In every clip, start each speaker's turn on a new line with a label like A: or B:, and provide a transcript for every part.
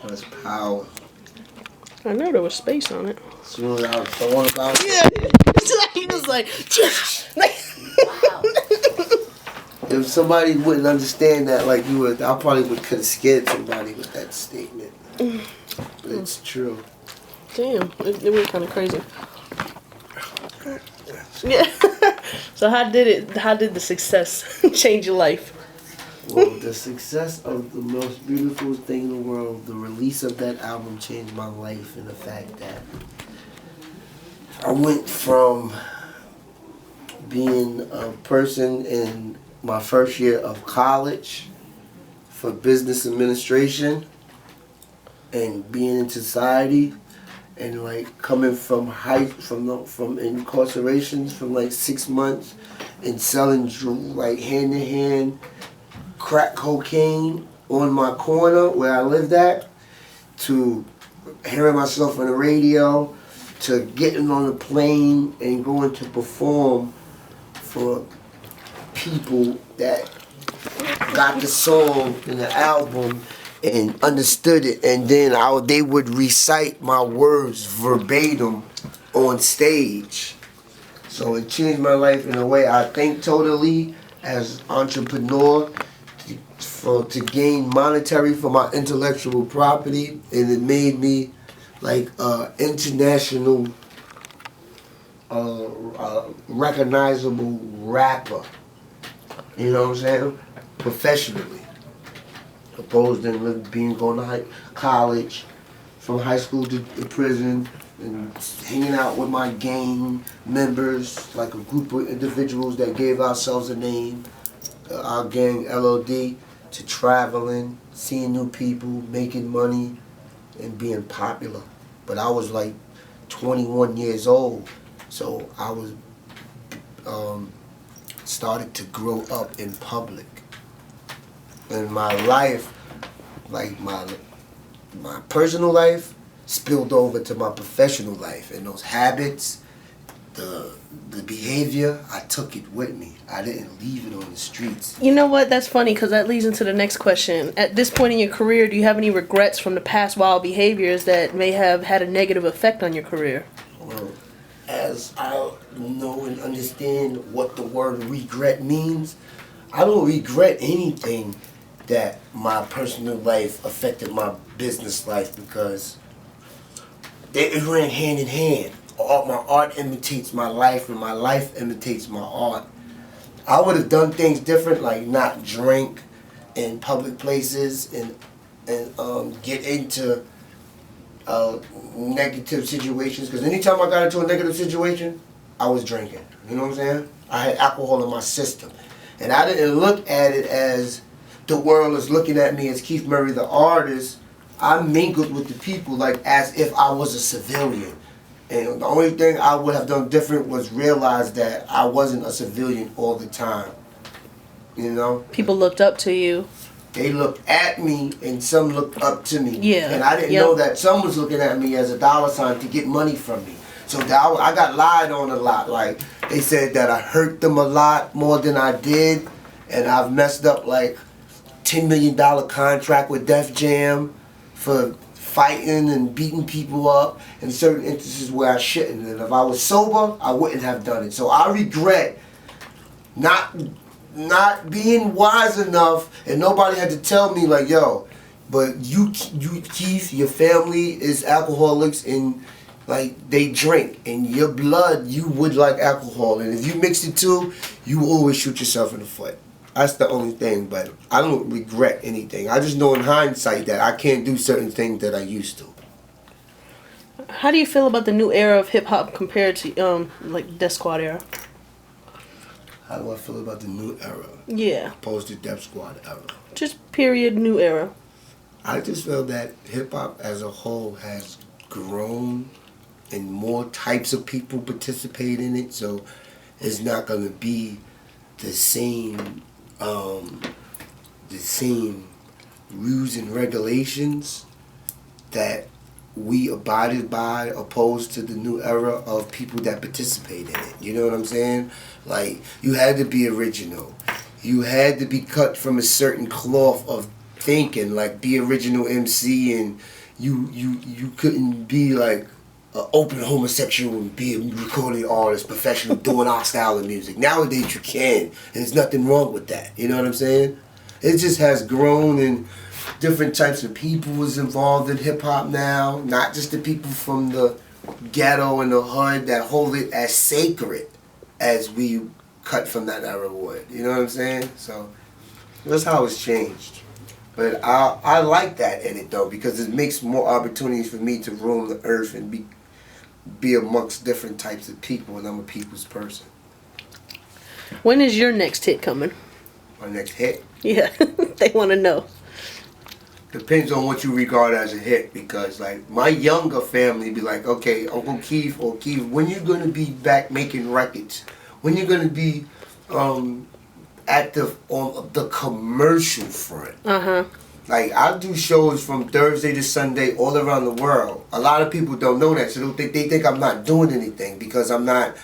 A: That's power.
B: I know there was space on it.
A: Soon as I was thought about it.
B: Yeah, he was like,
C: Wow.
A: If somebody wouldn't understand that like you would, I probably could have scared somebody with that statement. But it's true.
B: damn, it was kind of crazy. Yeah. So how did the success change your life?
A: Well, the success of the most beautiful thing in the world, the release of that album changed my life in the fact that I went from being a person in my first year of college for business administration and being in society and like coming from from incarcerations from like 6 months and selling like hand in hand crack cocaine on my corner where I lived at, to hearing myself on the radio, to getting on a plane and going to perform for people that got the song and the album and understood it, and then they would recite my words verbatim on stage. So it changed my life in a way I think totally as entrepreneur to gain monetary for my intellectual property, and it made me like international recognizable rapper. You know what I'm saying? Professionally. Opposed to going to college, from high school to prison, and hanging out with my gang members, like a group of individuals that gave ourselves a name, our gang LOD, to traveling, seeing new people, making money, and being popular. But I was like 21 years old, so I was started to grow up in public. And my life, like my personal life, spilled over to my professional life, and those habits, the behavior, I took it with me. I didn't leave it on the streets.
B: You know what? That's funny because that leads into the next question. At this point in your career, do you have any regrets from the past wild behaviors that may have had a negative effect on your career?
A: Well, as I know and understand what the word regret means, I don't regret anything that my personal life affected my business life, because it ran hand in hand. My art imitates my life, and my life imitates my art. I would have done things different, like not drink in public places and get into negative situations. Because anytime I got into a negative situation, I was drinking. You know what I'm saying? I had alcohol in my system, and I didn't look at it as the world is looking at me as Keith Murray the artist. I mingled with the people like as if I was a civilian. And the only thing I would have done different was realize that I wasn't a civilian all the time. You know?
B: People looked up to you.
A: They looked at me and some looked up to me.
B: Yeah.
A: And I didn't know that some was looking at me as a dollar sign to get money from me. So I got lied on a lot. Like, they said that I hurt them a lot more than I did. And I've messed up like $10 million contract with Def Jam for fighting and beating people up in certain instances where I shouldn't. And if I was sober, I wouldn't have done it. So I regret not being wise enough, and nobody had to tell me like, yo, but you Keith, your family is alcoholics, and like they drink, and your blood, you would like alcohol, and if you mix the two, you will always shoot yourself in the foot. That's the only thing, but I don't regret anything. I just know in hindsight that I can't do certain things that I used to.
B: How do you feel about the new era of hip hop compared to like Death Squad era?
A: How do I feel about the new era?
B: Yeah.
A: Opposed to Death Squad era?
B: Just period new era.
A: I just feel that hip hop as a whole has grown, and more types of people participate in it, so it's not gonna be the same rules and regulations that we abided by, opposed to the new era of people that participate in it. You know what I'm saying? Like, you had to be original. You had to be cut from a certain cloth of think and like be original MC, and you couldn't be like an open homosexual and be a recording artist, professional, doing our style of music. Nowadays you can, and there's nothing wrong with that. You know what I'm saying? It just has grown, and different types of people is involved in hip hop now. Not just the people from the ghetto and the hood that hold it as sacred as we cut from that era would. You know what I'm saying? So that's how it's changed. But I like that in it though, because it makes more opportunities for me to roam the earth and be amongst different types of people, and I'm a people's person.
B: When is your next hit coming?
A: My next hit?
B: Yeah, they want to know.
A: Depends on what you regard as a hit, because like my younger family be like, okay, Uncle Keith or Keith, when you gonna be back making records? When you gonna be active on the commercial front? Like I do shows from Thursday to Sunday all around the world. A lot of people don't know that, so they think I'm not doing anything because I'm not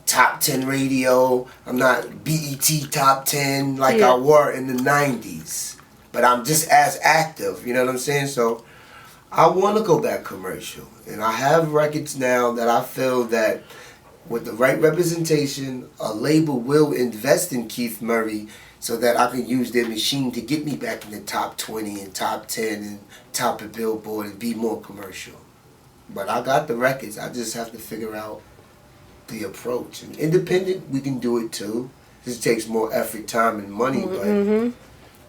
A: top 10 radio. I'm not BET top 10 like I were in the 90s. But I'm just as active, you know what I'm saying? So I want to go back commercial. And I have records now that I feel that with the right representation, a label will invest in Keith Murray so that I can use their machine to get me back in the top 20 and top 10 and top of Billboard and be more commercial. But I got the records. I just have to figure out the approach. And independent, we can do it too. This takes more effort, time, and money, but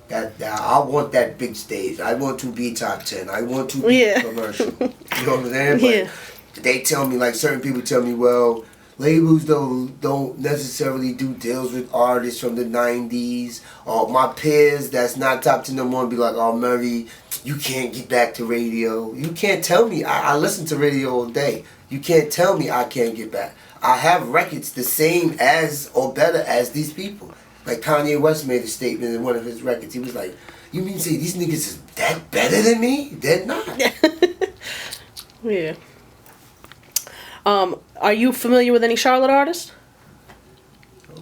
A: that I want that big stage. I want to be top 10. I want to be commercial. You know what I'm saying? But they tell me, like certain people tell me, well, labels don't necessarily do deals with artists from the 90s. Or my peers that's not top 10 no more be like, oh, Murray, you can't get back to radio. You can't tell me. I listen to radio all day. You can't tell me I can't get back. I have records the same as or better as these people. Like Kanye West made a statement in one of his records. He was like, you mean to say these niggas is that better than me? They're not.
B: Yeah. Are you familiar with any Charlotte artists?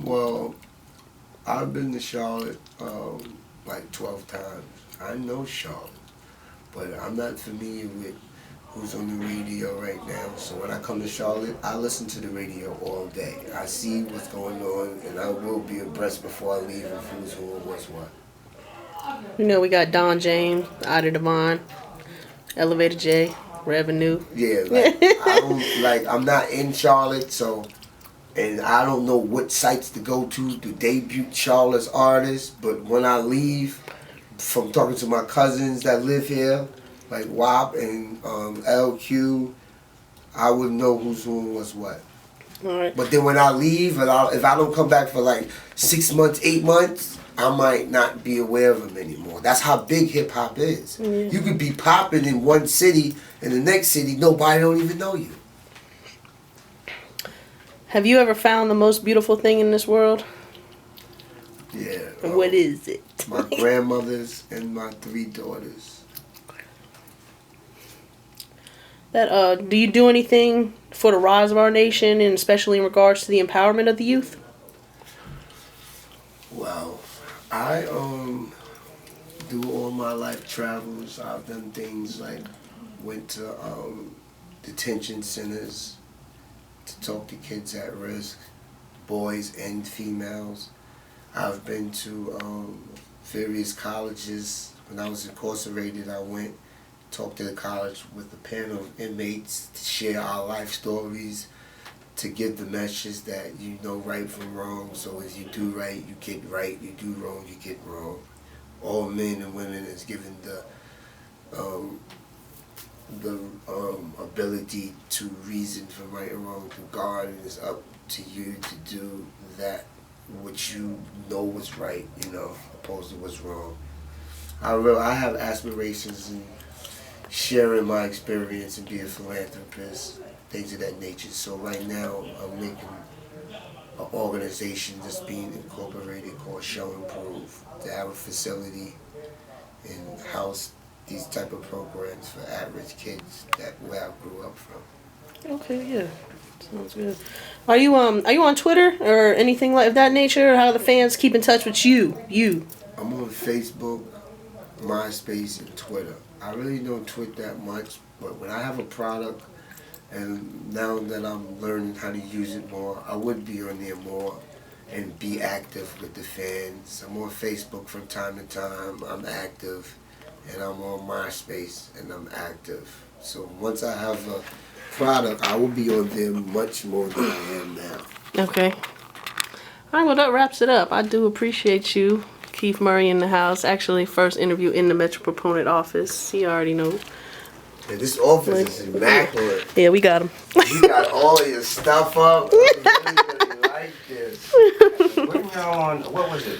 A: Well, I've been to Charlotte like 12 times. I know Charlotte, but I'm not familiar with who's on the radio right now. So when I come to Charlotte, I listen to the radio all day. I see what's going on, and I will be abreast before I leave of who's who and what's what.
B: You know, we got Don James, Ida Devine, Elevator J, Revenue.
A: Yeah, I'm not in Charlotte, so, and I don't know what sites to go to debut Charlotte's artists, but when I leave, from talking to my cousins that live here, like WAP and LQ, I would know who's who and what's what.
B: All right.
A: But then when I leave, and if I don't come back for like 6 months, 8 months, I might not be aware of them anymore. That's how big hip hop is. You could be popping in one city, and the next city, nobody don't even know you.
B: Have you ever found the most beautiful thing in this world?
A: Yeah.
B: What is it?
A: My grandmothers and my 3 daughters.
B: That do you do anything for the rise of our nation, and especially in regards to the empowerment of the youth?
A: Well, I do all my life travels. I've done things like went to detention centers to talk to kids at risk, boys and females. I've been to various colleges. When I was incarcerated, I went talked to the college with a panel of inmates to share our life stories, to give the message that you know right from wrong. So as you do right, you get right. You do wrong, you get wrong. All men and women is given the ability to reason for right and wrong through God, and it's up to you to do that which you know is right, you know, opposed to what's wrong. I have aspirations in sharing my experience and be a philanthropist, things of that nature. So right now I'm making an organization that's being incorporated called Show Improve, to have a facility and house these type of programs for at-risk kids that where I grew up from.
B: Okay, yeah, sounds good. Are you on Twitter or anything like of that nature? Or how the fans keep in touch with you?
A: I'm on Facebook, MySpace and Twitter. I really don't tweet that much, but when I have a product, and now that I'm learning how to use it more, I would be on there more and be active with the fans. I'm on Facebook from time to time. I'm active, and I'm on MySpace and I'm active. So once I have a product, I will be on there much more than I am now.
B: Okay. All right, well, that wraps it up. I do appreciate you, Keith Murray, in the house. Actually, first interview in the Metro Proponent office. He already knows.
A: And this office is immaculate.
B: Yeah, we got him.
A: You got all your stuff up. I really like this.
D: When y'all on, what was it?